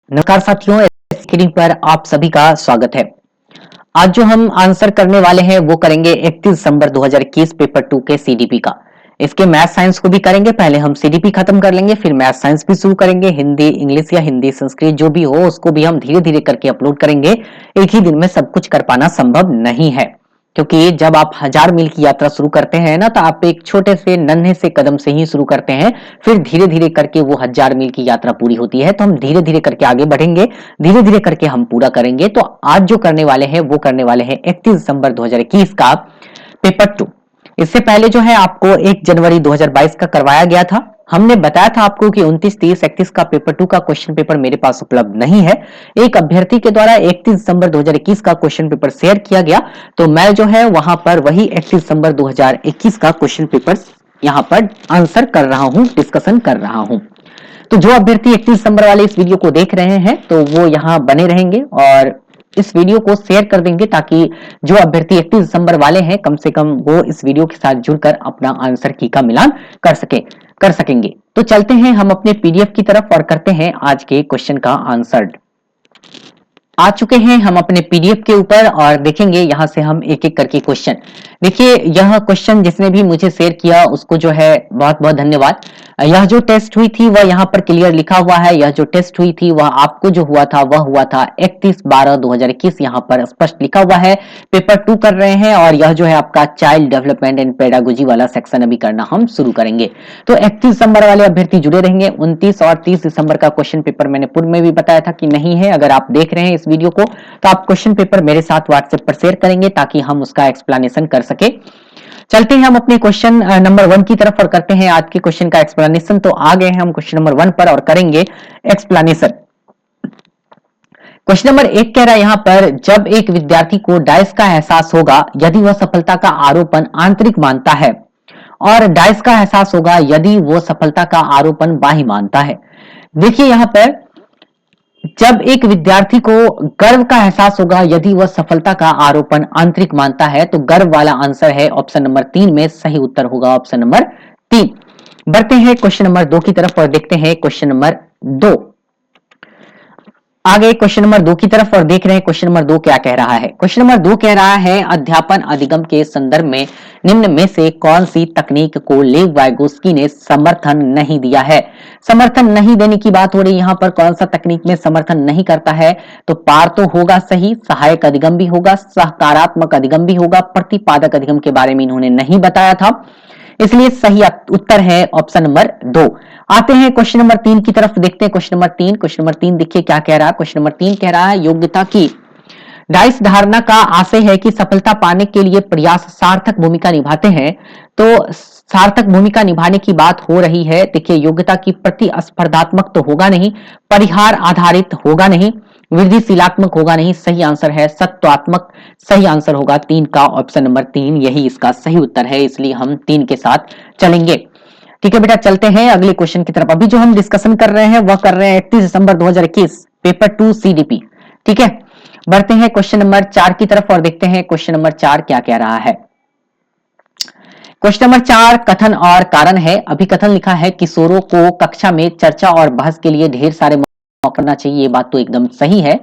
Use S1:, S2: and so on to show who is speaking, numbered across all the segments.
S1: नमस्कार साथियों, स्क्रीन पर आप सभी का स्वागत है। आज जो हम आंसर करने वाले हैं वो करेंगे 31 दिसंबर 2021 पेपर 2 के सीडीपी का। इसके मैथ साइंस को भी करेंगे। पहले हम सीडीपी खत्म कर लेंगे, फिर मैथ साइंस भी शुरू करेंगे। हिंदी इंग्लिश या हिंदी संस्कृत जो भी हो उसको भी हम धीरे धीरे करके अपलोड करेंगे। एक ही दिन में सब कुछ कर पाना संभव नहीं है, क्योंकि जब आप 1000 मील की यात्रा शुरू करते हैं ना, तो आप एक छोटे से नन्हे से कदम से ही शुरू करते हैं, फिर धीरे धीरे करके वो 1000 मील की यात्रा पूरी होती है। तो हम धीरे धीरे करके आगे बढ़ेंगे, धीरे धीरे करके हम पूरा करेंगे। तो आज जो करने वाले हैं वो करने वाले हैं 31 दिसंबर 2021 का पेपर 2। इससे पहले जो है आपको 1 जनवरी 2022 का करवाया गया था। हमने बताया था आपको कि 29, 30, 31 का पेपर 2 का क्वेश्चन पेपर मेरे पास उपलब्ध नहीं है। एक अभ्यर्थी के द्वारा 31 दिसंबर 2021 का क्वेश्चन पेपर शेयर किया गया, तो मैं जो है वहां पर वही 31 दिसंबर 2021 का क्वेश्चन पेपर यहां पर आंसर कर रहा हूं, डिस्कशन कर रहा हूं। तो जो अभ्यर्थी 31 दिसंबर वाले इस वीडियो को देख रहे हैं तो वो यहाँ बने रहेंगे और इस वीडियो को शेयर कर देंगे, ताकि जो अभ्यर्थी 31 दिसंबर वाले हैं कम से कम वो इस वीडियो के साथ जुड़कर अपना आंसर की का मिलान कर सकेंगे। तो चलते हैं हम अपने पीडीएफ की तरफ और करते हैं आज के क्वेश्चन का आंसर। आ चुके हैं हम अपने पीडीएफ के ऊपर और देखेंगे यहां से हम एक एक करके क्वेश्चन। देखिए, यह क्वेश्चन जिसने भी मुझे शेयर किया उसको जो है बहुत बहुत धन्यवाद। यह जो टेस्ट हुई थी वह यहाँ पर क्लियर लिखा हुआ है। यह जो टेस्ट हुई थी वह आपको जो हुआ था वह हुआ था 31/12/2021, यहाँ पर स्पष्ट लिखा हुआ है। पेपर 2 कर रहे हैं और यह जो है आपका चाइल्ड डेवलपमेंट एंड पेडागोजी वाला सेक्शन अभी करना हम शुरू करेंगे। तो 31 दिसंबर वाले अभ्यर्थी जुड़े रहेंगे। 29 और 30 दिसंबर का क्वेश्चन पेपर मैंने पूर्व में भी बताया था कि नहीं है। अगर आप देख रहे हैं इस वीडियो को तो आप क्वेश्चन पेपर मेरे साथ व्हाट्सएप पर शेयर करेंगे ताकि हम उसका एक्सप्लेनेशन कर सके। चलते हैं हम अपने क्वेश्चन नंबर 1 की तरफ और करते हैं आज के क्वेश्चन का एक्सप्लेनेशन। तो आ गए हैं हम क्वेश्चन नंबर 1 पर और करेंगे एक्सप्लेनेशन। क्वेश्चन नंबर 1 कह रहा है यहाँ पर, जब एक विद्यार्थी को डाइस का एहसास होगा यदि वह सफलता का आरोपण आंतरिक मानता है, और डाइस का एहसास होगा यदि वो सफलता का आरोपण बाह्य मानता है। देखिए यहाँ पर, जब एक विद्यार्थी को गर्व का एहसास होगा यदि वह सफलता का आरोपण आंतरिक मानता है, तो गर्व वाला आंसर है ऑप्शन नंबर 3 में सही उत्तर होगा ऑप्शन नंबर 3। बढ़ते हैं क्वेश्चन नंबर 2 की तरफ और देखते हैं क्वेश्चन नंबर 2। आगे क्वेश्चन नंबर 2 की तरफ और देख रहे हैं क्वेश्चन नंबर 2 क्या कह रहा है। क्वेश्चन नंबर 2 कह रहा है, अध्यापन अधिगम के संदर्भ में निम्न में से कौन सी तकनीक को लेव वाइगोस्की ने समर्थन नहीं दिया है। समर्थन नहीं देने की बात हो रही, यहाँ पर कौन सा तकनीक में समर्थन नहीं करता है, तो पार तो होगा सही, सहायक अधिगम भी होगा, सहकारात्मक अधिगम भी होगा, प्रतिपादक अधिगम के बारे में इन्होंने नहीं बताया था, इसलिए सही उत्तर है ऑप्शन नंबर 2। आते हैं क्वेश्चन नंबर 3 की तरफ, देखते हैं क्वेश्चन नंबर 3। क्वेश्चन नंबर 3 देखिए क्या कह रहा है। क्वेश्चन नंबर 3 कह रहा है, योग्यता की डाइस धारणा का आशय है कि सफलता पाने के लिए प्रयास सार्थक भूमिका निभाते हैं। तो सार्थक भूमिका निभाने की बात हो रही है। देखिए, योग्यता की प्रतिस्पर्धात्मक तो होगा नहीं, परिहार आधारित होगा नहीं, वृद्धिशीलात्मक होगा नहीं, सही आंसर है सत्वात्मक। सही आंसर होगा 3 का ऑप्शन नंबर 3, यही इसका सही उत्तर है, इसलिए हम 3 के साथ चलेंगे। ठीक है बेटा, चलते हैं अगले क्वेश्चन की तरफ। अभी जो हम डिस्कशन कर रहे हैं वह कर रहे हैं 31 दिसंबर 2021 पेपर 2 सीडीपी। ठीक है, बढ़ते हैं क्वेश्चन नंबर 4 की तरफ और देखते हैं क्वेश्चन नंबर 4 क्या कह रहा है। क्वेश्चन नंबर 4 कथन और कारण है। अभी कथन लिखा है, किशोरों को कक्षा में चर्चा और बहस के लिए ढेर सारे मौके करना चाहिए, ये बात तो एकदम सही है।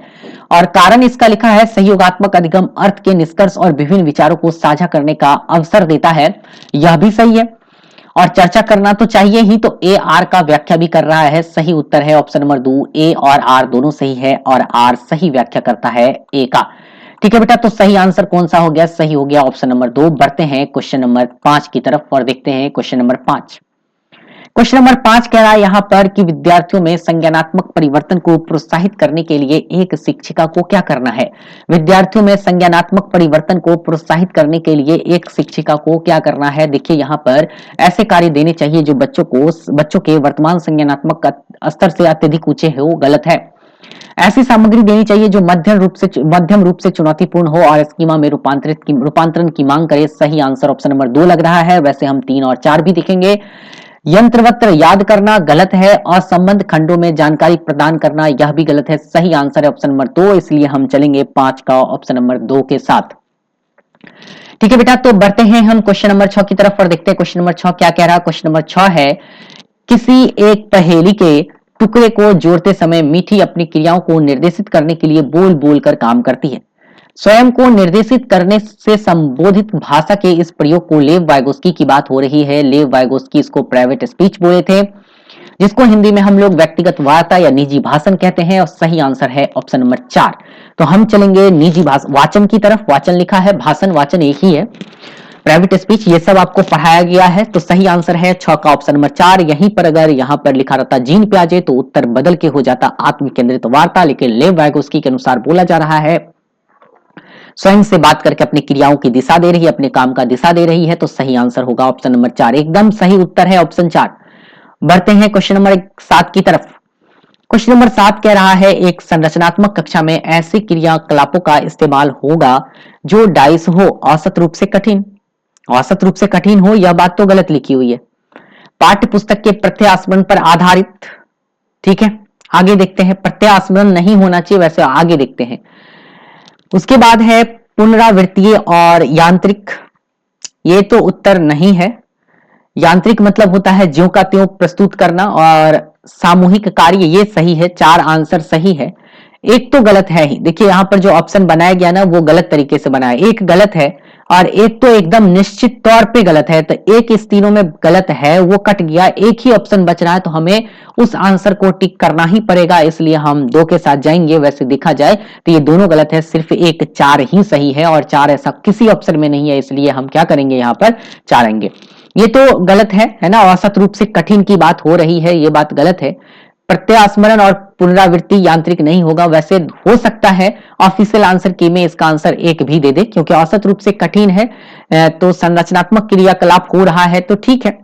S1: और कारण इसका लिखा है, सहयोगात्मक अधिगम अर्थ के निष्कर्ष और विभिन्न विचारों को साझा करने का अवसर देता है, यह भी सही है। और चर्चा करना तो चाहिए ही, तो ए आर का व्याख्या भी कर रहा है, सही उत्तर है ऑप्शन नंबर 2। ए और आर दोनों सही है और आर सही व्याख्या करता है ए का। ठीक है बेटा, तो सही आंसर कौन सा हो गया, सही हो गया ऑप्शन नंबर 2। बढ़ते हैं क्वेश्चन नंबर 5 की तरफ और देखते हैं क्वेश्चन नंबर 5। क्वेश्चन नंबर 5 कह रहा है यहाँ पर कि विद्यार्थियों में संज्ञानात्मक परिवर्तन को प्रोत्साहित करने के लिए एक शिक्षिका को क्या करना है। विद्यार्थियों में संज्ञानात्मक परिवर्तन को प्रोत्साहित करने के लिए एक शिक्षिका को क्या करना है। देखिए, यहाँ पर ऐसे कार्य देने चाहिए जो बच्चों के वर्तमान संज्ञानात्मक स्तर से अत्यधिक ऊंचे हो, गलत है। ऐसी सामग्री देनी चाहिए जो मध्यम रूप से चुनौतीपूर्ण हो और स्कीमा में रूपांतरण की मांग करे, सही आंसर ऑप्शन नंबर 2 लग रहा है। वैसे हम 3 और 4 भी देखेंगे। यंत्रवत याद करना गलत है, असंबद्ध खंडों में जानकारी प्रदान करना यह भी गलत है, सही आंसर है ऑप्शन नंबर 2, इसलिए हम चलेंगे 5 का ऑप्शन नंबर 2 के साथ। ठीक है बेटा, तो बढ़ते हैं हम क्वेश्चन नंबर 6 की तरफ और देखते हैं क्वेश्चन नंबर 6 क्या कह रहा है। क्वेश्चन नंबर 6 है, किसी एक पहेली के टुकड़े को जोड़ते समय मीठी अपनी क्रियाओं को निर्देशित करने के लिए बोल बोल कर काम करती है। स्वयं को निर्देशित करने से संबोधित भाषा के इस प्रयोग को लेव वाइगोस्की की बात हो रही है। लेव वाइगोस्की इसको प्राइवेट स्पीच बोले थे, जिसको हिंदी में हम लोग व्यक्तिगत वार्ता या निजी भाषण कहते हैं। और सही आंसर है ऑप्शन नंबर 4। तो हम चलेंगे निजी वाचन की तरफ। वाचन लिखा है, भाषण वाचन एक ही है। प्राइवेट स्पीच ये सब आपको पढ़ाया गया है। तो सही आंसर है 6 का ऑप्शन नंबर 4। यहीं पर अगर यहाँ पर लिखा रहता जीन पियाजे तो उत्तर बदल के हो जाता आत्म केंद्रित वार्ता, लेकिन लेव वाइगोस्की के अनुसार बोला जा रहा है स्वयं से बात करके अपनी क्रियाओं की दिशा दे रही है, अपने काम का दिशा दे रही है। तो सही आंसर होगा ऑप्शन नंबर 4। एकदम सही उत्तर है ऑप्शन 4। बढ़ते हैं क्वेश्चन नंबर 7 की तरफ। क्वेश्चन नंबर 7 कह रहा है एक संरचनात्मक कक्षा में ऐसे क्रियाकलापों का इस्तेमाल होगा जो डाइस हो, औसत रूप से कठिन। औसत रूप से कठिन हो, यह बात तो गलत लिखी हुई है। पाठ्य पुस्तक के प्रत्यास्मरण पर आधारित, ठीक है। आगे देखते हैं, प्रत्यास्मरण नहीं होना चाहिए, वैसे आगे देखते हैं। उसके बाद है पुनरावृत्तीय और यांत्रिक, ये तो उत्तर नहीं है। यांत्रिक मतलब होता है ज्यों का त्यों प्रस्तुत करना, और सामूहिक कार्य ये सही है। 4 आंसर सही है, एक तो गलत है ही। देखिए यहाँ पर जो ऑप्शन बनाया गया ना वो गलत तरीके से बनाया, एक गलत है और एक तो एकदम निश्चित तौर पे गलत है। तो एक इस तीनों में गलत है, वो कट गया, एक ही ऑप्शन बच रहा है, तो हमें उस आंसर को टिक करना ही पड़ेगा, इसलिए हम 2 के साथ जाएंगे। वैसे देखा जाए तो ये दोनों गलत है, सिर्फ एक 4 ही सही है, और 4 ऐसा किसी ऑप्शन में नहीं है, इसलिए हम क्या करेंगे यहाँ पर 4 आएंगे। ये तो गलत है ना। औसत रूप से कठिन की बात हो रही है, ये बात गलत है। प्रत्यास्मरण और पुनरावृत्ति यांत्रिक नहीं होगा। वैसे हो सकता है ऑफिशियल आंसर की में इसका आंसर 1 भी दे दे, क्योंकि औसत रूप से कठिन है तो संरचनात्मक क्रियाकलाप हो रहा है, तो ठीक है,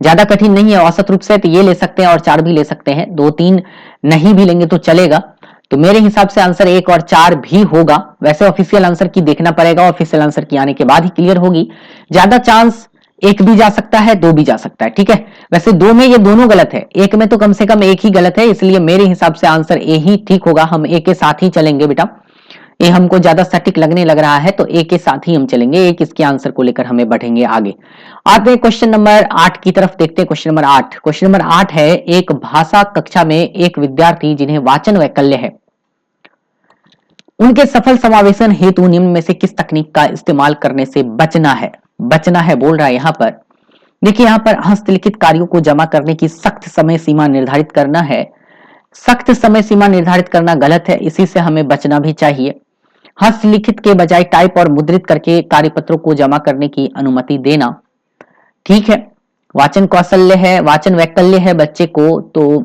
S1: ज्यादा कठिन नहीं है औसत रूप से, तो ये ले सकते हैं और 4 भी ले सकते हैं। 2 3 नहीं भी लेंगे तो चलेगा। तो मेरे हिसाब से आंसर 1 और 4 भी होगा। वैसे ऑफिशियल आंसर की देखना पड़ेगा, ऑफिशियल आंसर की आने के बाद ही क्लियर होगी। ज्यादा चांस 1 भी जा सकता है, 2 भी जा सकता है, ठीक है। वैसे 2 में ये दोनों गलत है, 1 में तो कम से कम 1 ही गलत है, इसलिए मेरे हिसाब से आंसर ए ही ठीक होगा। हम ए के साथ ही चलेंगे बेटा, ये हमको ज्यादा सटीक लगने लग रहा है, तो ए के साथ ही हम चलेंगे। एक इसके आंसर को लेकर हमें बढ़ेंगे आगे। आते हैं क्वेश्चन नंबर 8 की तरफ, देखते हैं क्वेश्चन नंबर 8। क्वेश्चन नंबर 8 है एक भाषा कक्षा में एक विद्यार्थी जिन्हें वाचन वैकल्य है, उनके सफल समावेशन हेतु निम्न में से किस तकनीक का इस्तेमाल करने से बचना है। बचना है बोल रहा है यहाँ पर। देखिए यहाँ पर हस्तलिखित कार्यों को जमा करने की सख्त समय सीमा निर्धारित करना है। सख्त समय सीमा निर्धारित करना गलत है, इसी से हमें बचना भी चाहिए। हस्तलिखित के बजाय टाइप और मुद्रित करके कार्यपत्रों को जमा करने की अनुमति देना, ठीक है। वाचन कौशल्य है, वाचन वैकल्य है बच्चे को, तो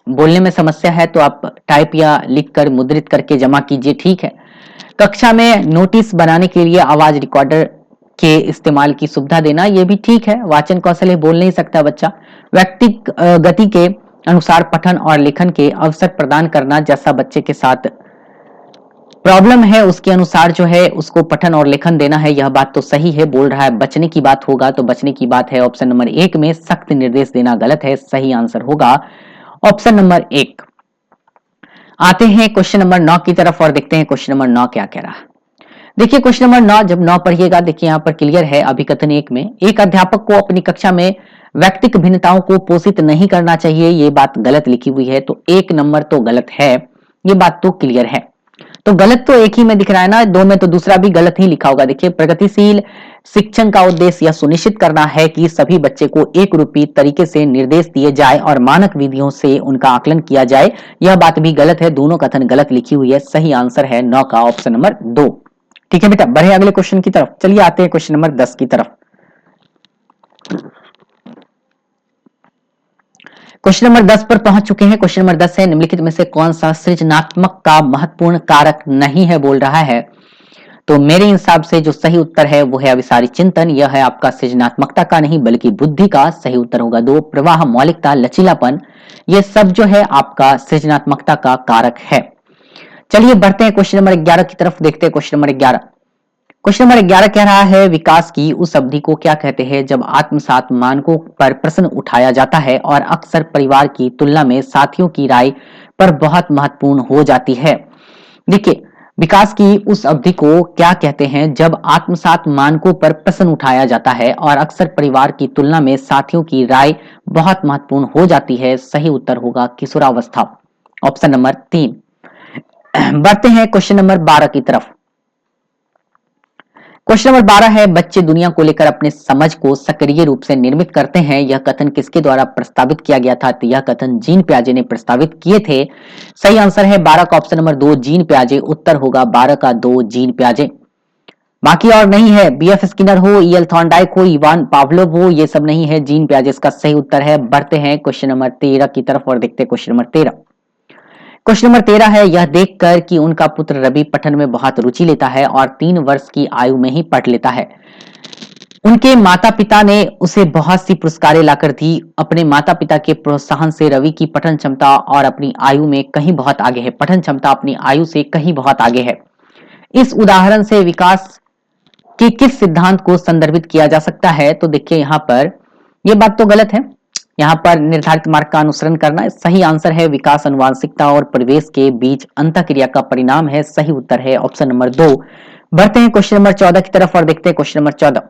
S1: बोलने में समस्या है तो आप टाइप या लिखकर मुद्रित करके जमा कीजिए, ठीक है। कक्षा में नोटिस बनाने के लिए आवाज रिकॉर्डर के इस्तेमाल की सुविधा देना, यह भी ठीक है। वाचन कौशल्य बोल नहीं सकता बच्चा। व्यक्तिगत गति के अनुसार पठन और लेखन के अवसर प्रदान करना, जैसा बच्चे के साथ प्रॉब्लम है उसके अनुसार जो है उसको पठन और लेखन देना है, यह बात तो सही है। बोल रहा है बचने की बात होगा, तो बचने की बात है ऑप्शन नंबर 1 में सख्त निर्देश देना गलत है, सही आंसर होगा ऑप्शन नंबर 1। आते हैं क्वेश्चन नंबर 9 की तरफ और देखते हैं क्वेश्चन नंबर 9 क्या कह रहा है। देखिए क्वेश्चन नंबर 9, जब 9 पढ़िएगा, देखिए यहाँ पर क्लियर है अभिकथन 1 में, एक अध्यापक को अपनी कक्षा में व्यक्तिगत भिन्नताओं को पोषित नहीं करना चाहिए, ये बात गलत लिखी हुई है, तो 1 नंबर तो गलत है, ये बात तो क्लियर है। तो गलत तो 1 ही में दिख रहा है ना, 2 में तो दूसरा भी गलत ही लिखा होगा। देखिए प्रगतिशील शिक्षण का उद्देश्य यह सुनिश्चित करना है कि सभी बच्चे को एक रूपी तरीके से निर्देश दिए जाए और मानक विधियों से उनका आकलन किया जाए, यह बात भी गलत है। दोनों कथन गलत लिखी हुई है, सही आंसर है 9 का ऑप्शन नंबर 2, ठीक है बेटा। बढ़े अगले क्वेश्चन की तरफ, चलिए आते हैं क्वेश्चन नंबर 10 की तरफ। क्वेश्चन नंबर 10 पर पहुंच चुके हैं। क्वेश्चन नंबर 10 है निम्नलिखित में से कौन सा सृजनात्मक का महत्वपूर्ण कारक नहीं है बोल रहा है। तो मेरे हिसाब से जो सही उत्तर है वो है अविसारी चिंतन, यह है आपका सृजनात्मकता का नहीं बल्कि बुद्धि का सही उत्तर होगा। 2 प्रवाह, मौलिकता, लचीलापन, ये सब जो है आपका सृजनात्मकता का कारक है। चलिए बढ़ते हैं क्वेश्चन नंबर 11 की तरफ, देखते हैं क्वेश्चन नंबर 11। क्वेश्चन नंबर 11 कह रहा है विकास की उस अवधि को क्या कहते हैं जब आत्मसात मानकों पर प्रश्न उठाया जाता है और अक्सर परिवार की तुलना में साथियों की राय पर बहुत महत्वपूर्ण हो जाती है। देखिए विकास की उस अवधि को क्या कहते हैं जब आत्मसात मानकों पर प्रश्न उठाया जाता है और अक्सर परिवार की तुलना में साथियों की राय बहुत महत्वपूर्ण हो जाती है? सही उत्तर होगा किशोरावस्था, ऑप्शन नंबर 3। बढ़ते हैं क्वेश्चन नंबर 12 की तरफ। क्वेश्चन नंबर 12 है, बच्चे दुनिया को लेकर अपने समझ को सक्रिय रूप से निर्मित करते हैं। यह कथन किसके द्वारा प्रस्तावित किया गया था? तो यह कथन जीन पियाजे ने प्रस्तावित किए थे। सही आंसर है 12 का ऑप्शन नंबर 2 जीन पियाजे। उत्तर होगा 12 का 2 जीन पियाजे। बाकी और नहीं है, बीएफ स्किनर हो, ईएल थॉर्नडाइक हो, इवान पावलोव हो, ये सब नहीं है, जीन पियाजे इसका सही उत्तर है। बढ़ते हैं क्वेश्चन नंबर 13 की तरफ और देखते हैं क्वेश्चन नंबर 13। क्वेश्चन नंबर 13 है, यह देखकर कि उनका पुत्र रवि पठन में बहुत रुचि लेता है और 3 वर्ष की आयु में ही पढ़ लेता है, उनके माता पिता ने उसे बहुत सी पुरस्कारें लाकर दी। अपने माता पिता के प्रोत्साहन से रवि की पठन क्षमता और अपनी आयु में कहीं बहुत आगे है। पठन क्षमता अपनी आयु से कहीं बहुत आगे है। इस उदाहरण से विकास के किस सिद्धांत को संदर्भित किया जा सकता है? तो देखिए यहाँ पर यह बात तो गलत है, यहाँ पर निर्धारित मार्ग का अनुसरण करना। सही आंसर है विकास अनुवांशिकता और परिवेश के बीच अंतःक्रिया का परिणाम है। सही उत्तर है ऑप्शन नंबर 2। बढ़ते हैं क्वेश्चन नंबर 14 की तरफ और देखते हैं क्वेश्चन नंबर 14।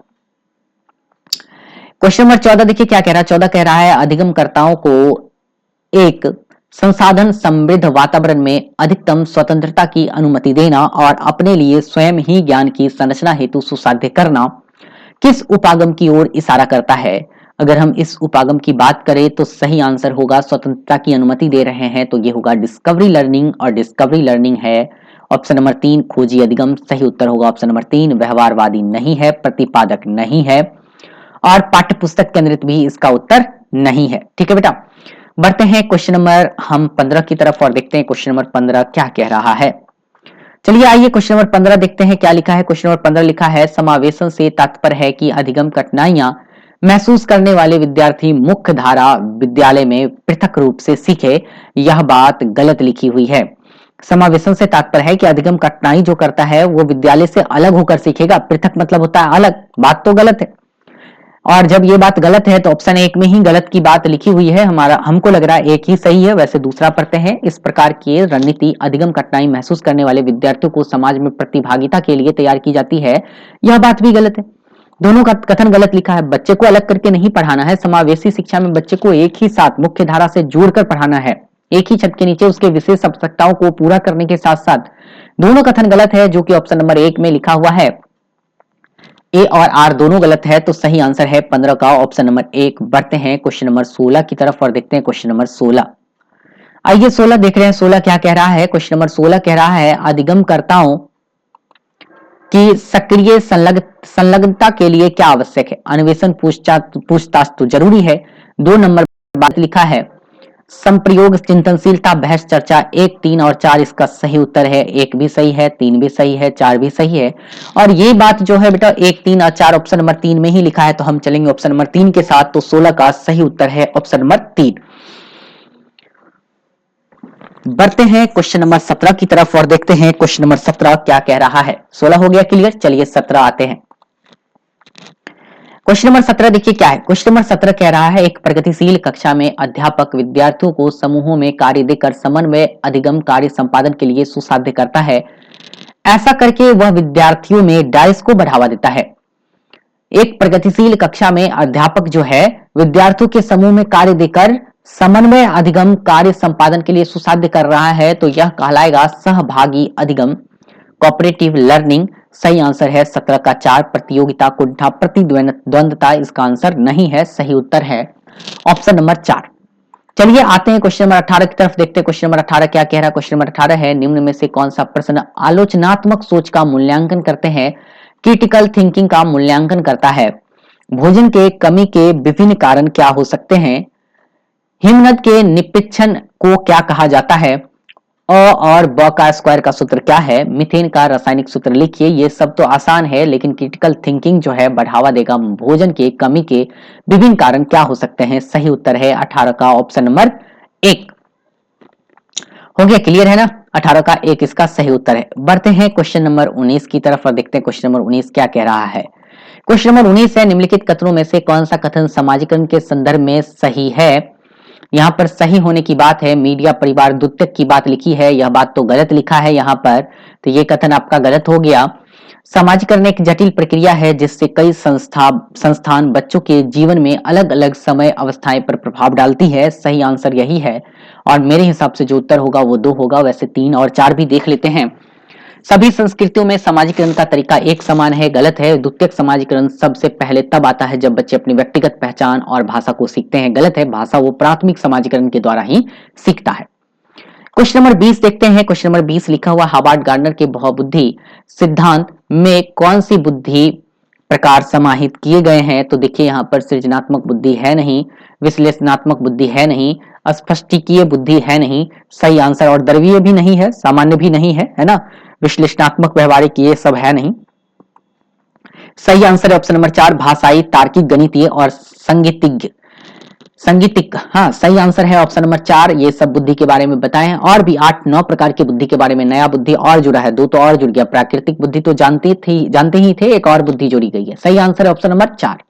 S1: क्वेश्चन नंबर 14 देखिए क्या कह रहा है। 14 कह रहा है, अधिगमकर्ताओं को एक संसाधन समृद्ध वातावरण में अधिकतम स्वतंत्रता की अनुमति देना और अपने लिए स्वयं ही ज्ञान की संरचना हेतु सुसाध्य करना किस उपागम की ओर इशारा करता है? अगर हम इस उपागम की बात करें तो सही आंसर होगा, स्वतंत्रता की अनुमति दे रहे हैं तो ये होगा डिस्कवरी लर्निंग, और डिस्कवरी लर्निंग है ऑप्शन नंबर 3 खोजी अधिगम। सही उत्तर होगा ऑप्शन नंबर 3। व्यवहारवादी नहीं है, प्रतिपादक नहीं है और पाठ्य पुस्तक केंद्रित भी इसका उत्तर नहीं है। ठीक है बेटा, बढ़ते हैं क्वेश्चन नंबर हम 15 की तरफ और देखते हैं क्वेश्चन नंबर 15 क्या कह रहा है। चलिए आइए क्वेश्चन नंबर 15 देखते हैं क्या लिखा है। क्वेश्चन नंबर 15 लिखा है, समावेशन से तात्पर्य है कि अधिगम कठिनाइयां महसूस करने वाले विद्यार्थी मुख्य धारा विद्यालय में पृथक रूप से सीखे। यह बात गलत लिखी हुई है। समावेशन से तात्पर्य है कि अधिगम कठिनाई जो करता है वो विद्यालय से अलग होकर सीखेगा। पृथक मतलब होता है अलग, बात तो गलत है। और जब ये बात गलत है तो ऑप्शन 1 में ही गलत की बात लिखी हुई है। हमको लग रहा है एक ही सही है, वैसे दूसरा पढ़ते हैं। इस प्रकार की रणनीति अधिगम कठिनाई महसूस करने वाले विद्यार्थियों को समाज में प्रतिभागिता के लिए तैयार की जाती है। यह बात भी गलत है, दोनों का कथन गलत लिखा है। बच्चे को अलग करके नहीं पढ़ाना है। समावेशी शिक्षा में बच्चे को एक ही साथ मुख्य धारा से जोड़कर पढ़ाना है, एक ही छत के नीचे उसके विशेष आवश्यकताओं को पूरा करने के साथ साथ। दोनों कथन गलत है जो कि ऑप्शन नंबर 1 में लिखा हुआ है। ए और आर दोनों गलत है, तो सही आंसर है 15 का ऑप्शन नंबर 1। बढ़ते हैं क्वेश्चन नंबर 16 की तरफ और देखते हैं क्वेश्चन नंबर 16। आइए 16 देख रहे हैं, 16 क्या कह रहा है। क्वेश्चन नंबर 16 कह रहा है, अधिगमकर्ताओं की सक्रिय संलग्नता के लिए क्या आवश्यक है? अन्वेषण पूछताछ तो जरूरी है। 2 नंबर बात लिखा है, संप्रयोग चिंतनशीलता बहस चर्चा। 1, 3 और 4 इसका सही उत्तर है। 1 भी सही है, 3 भी सही है, 4 भी सही है। और ये बात जो है बेटा 1, 3 और 4 ऑप्शन नंबर 3 में ही लिखा है, तो हम चलेंगे ऑप्शन नंबर 3 के साथ। तो 16 का सही उत्तर है ऑप्शन नंबर 3। बढ़ते हैं क्वेश्चन नंबर 17 की तरफ और देखते हैं क्वेश्चन नंबर 17 क्या कह रहा है। 16 हो गया क्लियर, चलिए 17 आते हैं। क्वेश्चन नंबर 17 देखिए क्या है। क्वेश्चन नंबर 17 कह रहा है, एक प्रगतिशील कक्षा में अध्यापक विद्यार्थियों को समूहों में कार्य देकर समन्वय अधिगम कार्य संपादन के लिए सुसाध्य करता है। ऐसा करके वह विद्यार्थियों में डाइस को बढ़ावा देता है। एक प्रगतिशील कक्षा में अध्यापक जो है विद्यार्थियों के समूह में कार्य देकर समन्वय अधिगम कार्य संपादन के लिए सुसाध्य कर रहा है, तो यह कहलाएगा सहभागी अधिगम, कोऑपरेटिव लर्निंग। सही आंसर है 17 का 4। प्रतियोगिता, कुंठा, प्रतिद्वंदता इसका आंसर नहीं है, सही उत्तर है ऑप्शन नंबर 4। चलिए आते हैं क्वेश्चन नंबर 18 की तरफ, देखते हैं क्वेश्चन नंबर 18 क्या कह रहा है। क्वेश्चन नंबर 18 है, निम्न में से कौन सा प्रश्न आलोचनात्मक सोच का मूल्यांकन करते हैं, क्रिटिकल थिंकिंग का मूल्यांकन करता है? भोजन के कमी के विभिन्न कारण क्या हो सकते हैं? हिमनद के निक्षेपण को क्या कहा जाता है? अ और ब का स्क्वायर का सूत्र क्या है? मीथेन का रासायनिक सूत्र लिखिए। ये सब तो आसान है, लेकिन क्रिटिकल थिंकिंग जो है बढ़ावा देगा। भोजन के कमी के विभिन्न कारण क्या हो सकते हैं? सही उत्तर है 18 का ऑप्शन नंबर 1। हो गया क्लियर है ना, 18 का 1 इसका सही उत्तर है। बढ़ते हैं क्वेश्चन नंबर 19 की तरफ और देखते हैं क्वेश्चन नंबर 19 क्या कह रहा है। क्वेश्चन नंबर 19 है, निम्नलिखित कथनों में से कौन सा कथन समाजीकरण के संदर्भ में सही है? यहाँ पर सही होने की बात है मीडिया परिवार द्वितीयक की बात लिखी है, यह बात तो गलत लिखा है यहाँ पर, तो ये कथन आपका गलत हो गया। समाजीकरण एक जटिल प्रक्रिया है जिससे कई संस्थान बच्चों के जीवन में अलग अलग समय अवस्थाएं पर प्रभाव डालती है। सही आंसर यही है और मेरे हिसाब से जो उत्तर होगा वो 2 होगा। वैसे 3 और 4 भी देख लेते हैं। सभी संस्कृतियों में समाजीकरण का तरीका एक समान है, गलत है। द्वितीयक समाजीकरण सबसे पहले तब आता है जब बच्चे अपनी व्यक्तिगत पहचान और भाषा को सीखते हैं, गलत है। भाषा वो प्राथमिक समाजीकरण के द्वारा ही सीखता है। क्वेश्चन नंबर 20 देखते हैं। क्वेश्चन नंबर 20 लिखा हुआ हार्वर्ड गार्डनर के बहुबुद्धि सिद्धांत में कौन सी बुद्धि प्रकार समाहित किए गए हैं? तो देखिए यहाँ पर सृजनात्मक बुद्धि है नहीं, विश्लेषणात्मक बुद्धि है नहीं, स्पष्टीकीय बुद्धि है नहीं, सही आंसर, और द्रवीय भी नहीं है, सामान्य भी नहीं है ना, विश्लेषणात्मक व्यवहारिक ये सब है नहीं। सही आंसर है ऑप्शन नंबर 4 भाषाई, तार्किक, गणितीय और संगीतिक। हाँ, सही आंसर है ऑप्शन नंबर 4। ये सब बुद्धि के बारे में बताए हैं और भी 8-9 प्रकार की बुद्धि के बारे में नया बुद्धि और जुड़ा है, 2 तो और जुड़ गया। प्राकृतिक बुद्धि तो जानते ही थे, एक और बुद्धि जोड़ी गई है। सही आंसर है ऑप्शन नंबर 4।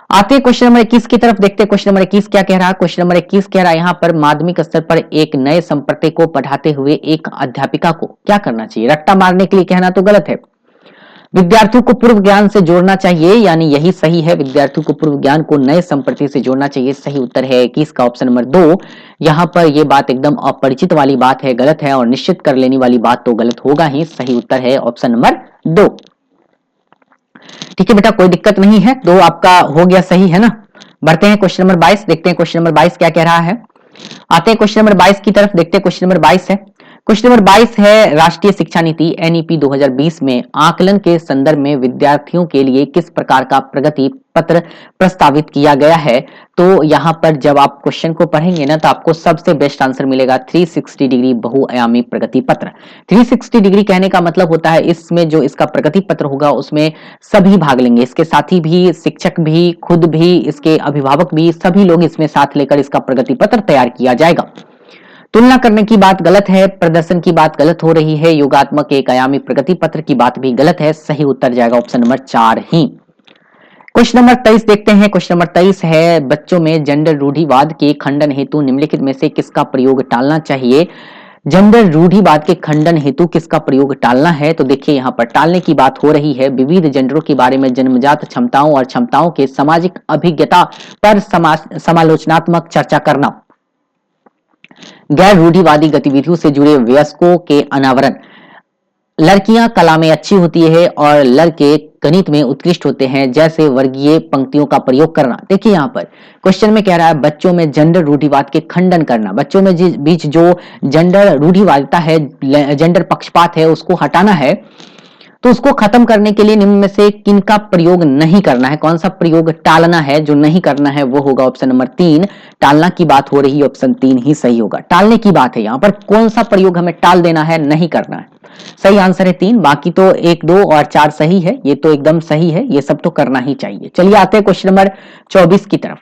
S1: आते हैं क्वेश्चन नंबर 21 की तरफ, देखते हैं क्वेश्चन नंबर 21 क्या कह रहा है। क्वेश्चन नंबर 21 कह रहा है यहाँ पर माध्यमिक स्तर पर एक नए संप्रदाय को पढ़ाते हुए एक अध्यापिका को क्या करना चाहिए? रट्टा मारने के लिए कहना तो गलत है। विद्यार्थियों को पूर्व ज्ञान से जोड़ना चाहिए, यानी यही सही है। विद्यार्थियों को पूर्व ज्ञान को नए संप्रति से जोड़ना चाहिए। सही उत्तर है 21 का ऑप्शन नंबर 2। यहाँ पर यह बात एकदम अपरिचित वाली बात है, गलत है, और निश्चित कर लेने वाली बात तो गलत होगा ही। सही उत्तर है ऑप्शन नंबर 2। ठीक है बेटा, कोई दिक्कत नहीं है, 2 आपका हो गया सही, है ना। बढ़ते हैं क्वेश्चन नंबर 22, देखते हैं क्वेश्चन नंबर 22 क्या कह रहा है। आते हैं क्वेश्चन नंबर 22 की तरफ, देखते हैं क्वेश्चन नंबर 22 है। क्वेश्चन नंबर 22 है राष्ट्रीय शिक्षा नीति एनईपी 2020 में आकलन के संदर्भ में विद्यार्थियों के लिए किस प्रकार का प्रगति पत्र प्रस्तावित किया गया है? तो यहाँ पर जब आप क्वेश्चन को पढ़ेंगे ना तो आपको सबसे बेस्ट आंसर मिलेगा 360 डिग्री बहुआयामी प्रगति पत्र। 360 डिग्री कहने का मतलब होता है इसमें जो इसका प्रगति पत्र होगा उसमें सभी भाग लेंगे, इसके साथी भी, शिक्षक भी, खुद भी, इसके अभिभावक भी, सभी लोग इसमें साथ लेकर इसका प्रगति पत्र तैयार किया जाएगा। तुलना करने की बात गलत है, प्रदर्शन की बात गलत हो रही है, योगात्मक एक आयामी प्रगति पत्र की बात भी गलत है। सही उत्तर जाएगा ऑप्शन नंबर 4 ही। क्वेश्चन नंबर 23 देखते हैं। क्वेश्चन नंबर 23 है बच्चों में जेंडर रूढ़िवाद के खंडन हेतु निम्नलिखित में से किसका प्रयोग टालना चाहिए? जेंडर रूढ़िवाद के खंडन हेतु किसका प्रयोग टालना है? तो देखिए यहाँ पर टालने की बात हो रही है विविध जेंडरों के बारे में जन्मजात क्षमताओं और क्षमताओं के सामाजिक अभिज्ञता पर समालोचनात्मक चर्चा करना, गैर रूढ़िवादी गतिविधियों से जुड़े वयस्कों के अनावरण, लड़कियां कला में अच्छी होती है और लड़के गणित में उत्कृष्ट होते हैं जैसे वर्गीय पंक्तियों का प्रयोग करना। देखिए यहाँ पर क्वेश्चन में कह रहा है बच्चों में जेंडर रूढ़िवाद के खंडन करना, बच्चों में बीच जो जेंडर रूढ़िवादिता है, जेंडर पक्षपात है, उसको हटाना है। तो उसको खत्म करने के लिए निम्न में से किनका प्रयोग नहीं करना है, कौन सा प्रयोग टालना है, जो नहीं करना है वो होगा ऑप्शन नंबर 3। टालना की बात हो रही है, ऑप्शन 3 ही सही होगा। टालने की बात है यहाँ पर, कौन सा प्रयोग हमें टाल देना है, नहीं करना है। सही आंसर है 3, बाकी तो 1, 2 और 4 सही है, ये तो एकदम सही है, ये सब तो करना ही चाहिए। चलिए आते हैं क्वेश्चन नंबर 24 की तरफ।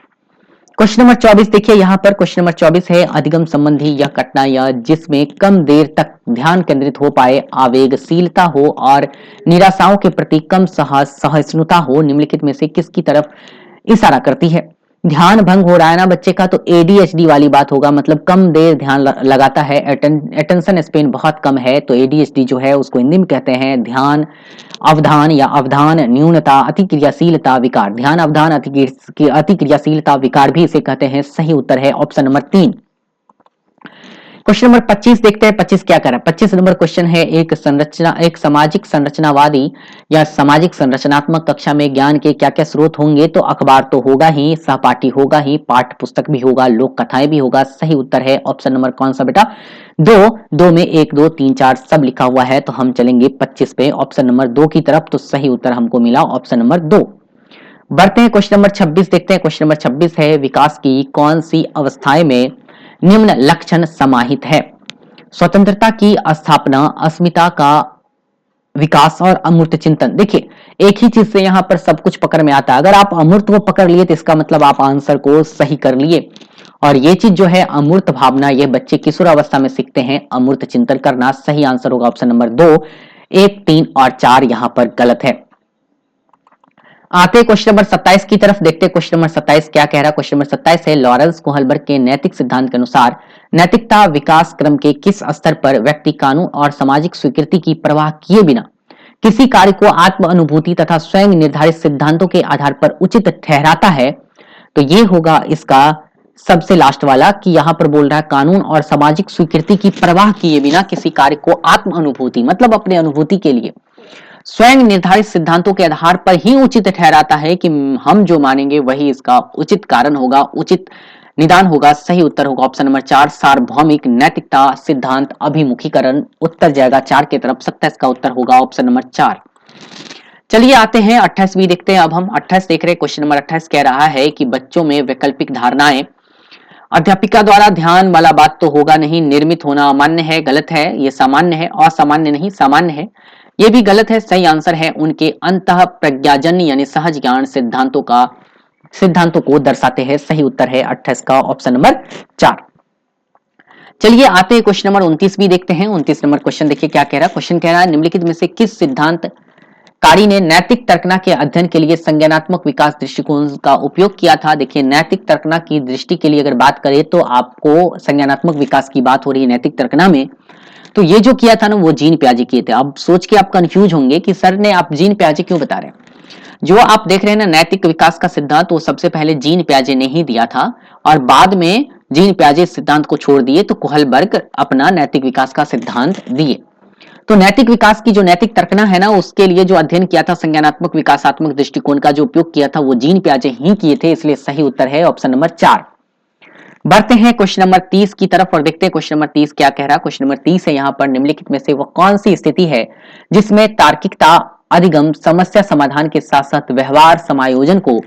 S1: क्वेश्चन नंबर 24 देखिए यहाँ पर, क्वेश्चन नंबर 24 है अधिगम संबंधी यह घटना या जिसमें कम देर तक ध्यान केंद्रित हो पाए, आवेगशीलता हो और निराशाओं के प्रति कम सहिष्णुता हो, निम्नलिखित में से किसकी तरफ इशारा करती है? ध्यान भंग हो रहा है ना बच्चे का, तो एडीएचडी वाली बात होगा, मतलब कम देर ध्यान लगाता है, अटेंशन स्पेन बहुत कम है, तो एडीएचडी जो है उसको हिंदी में कहते हैं ध्यान अवधान या अवधान न्यूनता अतिक्रियाशीलता विकार। ध्यान अवधान अतिक्रियाशीलता विकार भी इसे कहते हैं। सही उत्तर है ऑप्शन नंबर 3। क्वेश्चन नंबर 25 देखते हैं, 25 क्या कर रहा है। 25 नंबर क्वेश्चन है एक सामाजिक संरचनावादी या सामाजिक संरचनात्मक कक्षा में ज्ञान के क्या क्या स्रोत होंगे? तो अखबार तो होगा ही, सहपाठी होगा ही, पाठ्य पुस्तक भी होगा, लोक कथाएं भी होगा। सही उत्तर है ऑप्शन नंबर कौन सा बेटा? 2 में 1, 2, 3, 4 सब लिखा हुआ है, तो हम चलेंगे 25 पे, ऑप्शन नंबर 2 की तरफ। तो सही उत्तर हमको मिला ऑप्शन नंबर 2। बढ़ते हैं क्वेश्चन नंबर 26 देखते हैं। क्वेश्चन नंबर 26 है विकास की कौन सी अवस्थाएं में निम्न लक्षण समाहित है? स्वतंत्रता की स्थापना, अस्मिता का विकास और अमूर्त चिंतन। देखिए एक ही चीज से यहाँ पर सब कुछ पकड़ में आता है, अगर आप अमूर्त को पकड़ लिए तो इसका मतलब आप आंसर को सही कर लिए। और ये चीज जो है अमूर्त भावना, ये बच्चे किशोर अवस्था में सीखते हैं, अमूर्त चिंतन करना। सही आंसर होगा ऑप्शन नंबर 2। 1, 3 और 4 यहाँ पर गलत है। आते क्वेश्चन नंबर 27 की तरफ, देखते क्वेश्चन नंबर 27 क्या कह रहा है। क्वेश्चन नंबर 27 है, लॉरेंस कोहलबर्ग के नैतिक सिद्धांत के अनुसार नैतिकता विकास क्रम के किस स्तर पर व्यक्ति कानून और सामाजिक स्वीकृति की परवाह किए बिना किसी कार्य को आत्म अनुभूति तथा स्वयं निर्धारित सिद्धांतों के आधार पर उचित ठहराता है। तो ये होगा इसका सबसे लास्ट वाला, कि यहां पर बोल रहा है कानून और सामाजिक स्वीकृति की परवाह किए बिना किसी कार्य को आत्म अनुभूति मतलब अपने अनुभूति के लिए स्वयं निर्धारित सिद्धांतों के आधार पर ही उचित ठहराता है, कि हम जो मानेंगे वही इसका उचित कारण होगा, उचित निदान होगा। सही उत्तर होगा ऑप्शन नंबर 4, सार्वभौमिक नैतिकता सिद्धांत अभिमुखीकरण। उत्तर जाएगा 4 की तरफ, 27 का उत्तर होगा ऑप्शन नंबर 4। चलिए आते हैं 28 देखते हैं। अब हम 28 देख रहे हैं। क्वेश्चन नंबर 28 कह रहा है कि बच्चों में वैकल्पिक धारणाएं अध्यापिका द्वारा ध्यान वाला बात तो होगा नहीं, निर्मित होना अमान्य है, गलत है। ये सामान्य है, असामान्य नहीं, सामान्य है। ये भी गलत है। सही आंसर है उनके अंतः प्रज्ञाजन्य यानी सहज ज्ञान सिद्धांतों को दर्शाते हैं। सही उत्तर है 28 का ऑप्शन नंबर 4। चलिए आते हैं क्वेश्चन नंबर 29 भी देखते हैं। 29 नंबर क्वेश्चन देखिए क्या कह रहा है। क्वेश्चन कह रहा है, निम्नलिखित में से किस सिद्धांतकारी ने नैतिक तर्कना के अध्ययन के लिए संज्ञानात्मक विकास दृष्टिकोण का उपयोग किया था। देखिए नैतिक तर्कना की दृष्टि के लिए अगर बात करें तो आपको संज्ञानात्मक विकास की बात हो रही है नैतिक तर्कना में। तो ये जो किया था ना वो जीन पियाजे किए थे। अब सोच के आप कंफ्यूज होंगे कि सर ने आप जीन पियाजे क्यों बता रहे हैं। जो आप देख रहे हैं ना नैतिक विकास का सिद्धांत, वो सबसे पहले जीन पियाजे ने ही दिया था और बाद में जीन पियाजे सिद्धांत को छोड़ दिए तो कोहलबर्ग अपना नैतिक विकास का सिद्धांत दिए। तो नैतिक विकास की जो नैतिक तर्कना है ना उसके लिए जो अध्ययन किया था संज्ञानात्मक विकासात्मक दृष्टिकोण का जो उपयोग किया था वो जीन पियाजे ही किए थे। इसलिए सही उत्तर है ऑप्शन नंबर 4। बढ़ते हैं क्वेश्चन नंबर 30 की तरफ और देखते हैं क्वेश्चन नंबर 30 क्या कह रहा है। क्वेश्चन नंबर 30 है, यहाँ पर निम्नलिखित में से वह कौन सी स्थिति है जिसमें तार्किकता अधिगम समस्या समाधान के साथ साथ व्यवहार समायोजन को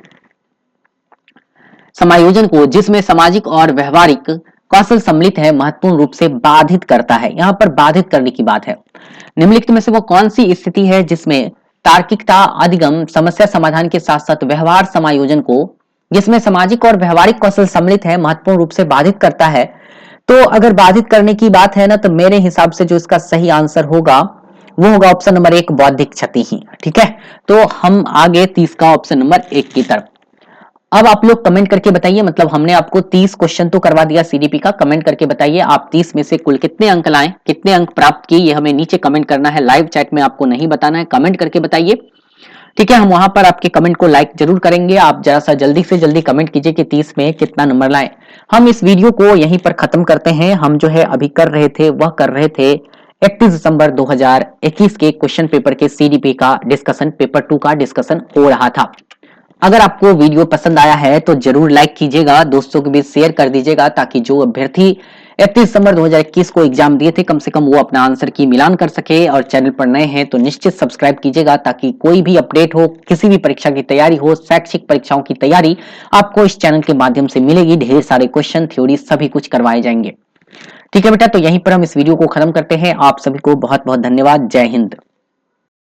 S1: जिसमें सामाजिक और व्यवहारिक कौशल सम्मिलित है महत्वपूर्ण रूप से बाधित करता है। यहाँ पर बाधित करने की बात है। निम्नलिखित में से वो कौन सी स्थिति है जिसमें तार्किकता अधिगम समस्या समाधान के साथ साथ व्यवहार समायोजन को जिसमें सामाजिक और व्यवहारिक कौशल सम्मिलित है महत्वपूर्ण रूप से बाधित करता है। तो अगर बाधित करने की बात है ना तो मेरे हिसाब से जो इसका सही आंसर होगा वो होगा ऑप्शन नंबर 1 बौद्धिक क्षति ही। ठीक है, तो हम आगे 30 का ऑप्शन नंबर 1 की तरफ। अब आप लोग कमेंट करके बताइए, मतलब हमने आपको 30 क्वेश्चन तो करवा दिया सीडीपी का। कमेंट करके बताइए आप 30 में से कुल कितने अंक लाए, कितने अंक प्राप्त किए, ये हमें नीचे कमेंट करना है। लाइव चैट में आपको नहीं बताना है, कमेंट करके बताइए। ठीक है, हम वहां पर आपके कमेंट को लाइक जरूर करेंगे। आप जरा सा जल्दी से जल्दी कमेंट कीजिए कि 30 में कितना नंबर लाए। हम इस वीडियो को यहीं पर खत्म करते हैं। हम जो है अभी कर रहे थे 31 दिसंबर 2021 के क्वेश्चन पेपर के सीडीपी का डिस्कशन, पेपर 2 का डिस्कशन हो रहा था। अगर आपको वीडियो पसंद आया है तो जरूर लाइक कीजिएगा, दोस्तों के बीच शेयर कर दीजिएगा ताकि जो अभ्यर्थी 31 दिसंबर 2021 को एग्जाम दिए थे कम से कम वो अपना आंसर की मिलान कर सके। और चैनल पर नए हैं तो निश्चित सब्सक्राइब कीजिएगा ताकि कोई भी अपडेट हो, किसी भी परीक्षा की तैयारी हो, शैक्षिक परीक्षाओं की तैयारी आपको इस चैनल के माध्यम से मिलेगी। ढेर सारे क्वेश्चन थ्योरी सभी कुछ करवाए जाएंगे। ठीक है बेटा, तो यहीं पर हम इस वीडियो को खत्म करते हैं। आप सभी को बहुत बहुत धन्यवाद। जय हिंद।